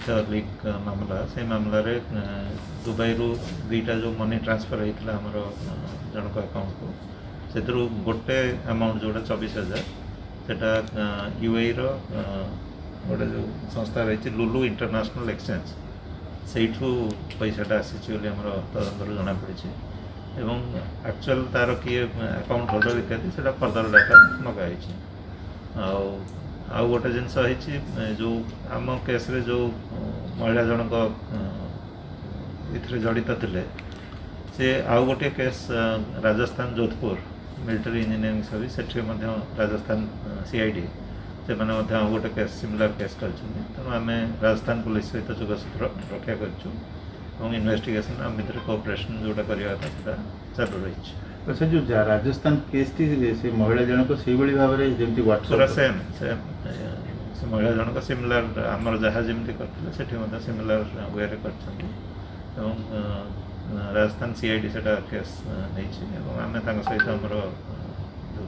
तथ्य लीक मामला से मामला रे दुबई रु दुईटा जो मनी ट्रांसफर होता आमर जनक अकाउंट को से गोटे अमाउंट जोटा 24,000 सेटा यूएई रो गोटे जो संस्था रही लुलु इंटरनेशनल एक्सचेंज से पैसाटा आसी तदंतर जना पड़ी एवं एक्चुअल तार किए अकाउंट होल्डर इत्यादि से फर्दर डाटा मगाई आउ गोटे जिनस जो आम केस रे जो महिला जनक इथरे जड़ित थे से आउ गोटे case Rajasthan Jodhpur military engineering service से राजस्थान सीआईडी से मैंने आउ गोटे केस सिमिलर केस कर आम राजस्थान पुलिस सहित जोगसूत्र रक्षा कर इन्वेस्टिगेशन आम भर कोऑपरेशन जोटा करवा चालू रही। अच्छा जो राजस्थान केस टी से महिला जनक से भाव में जमी पूरा सेम से महिला जनक सिमिलर आमर जहाँ जमी करते से सिमिलर वे कर राजस्थान सीआईडी से केस नहीं आम सहित आमर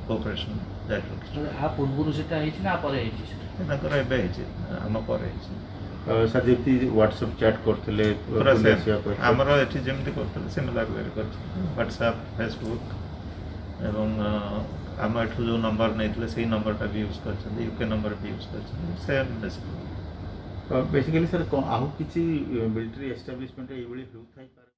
कोऑपरेशन जारी रखी पूर्व आम पर सर जमी व्हाट्सएप चैट करते पूरा सेम आमर ये जमी करते सिमिलर वे कर व्हाट्सएप फेसबुक एवं आम एठू जो नंबर नहीं से नंबरटा भी यूज कर यूके नंबर भी यूज कर सेम बेसिकली सर आहू किसी मिलिटरी एस्टाब्लिशमेंट ये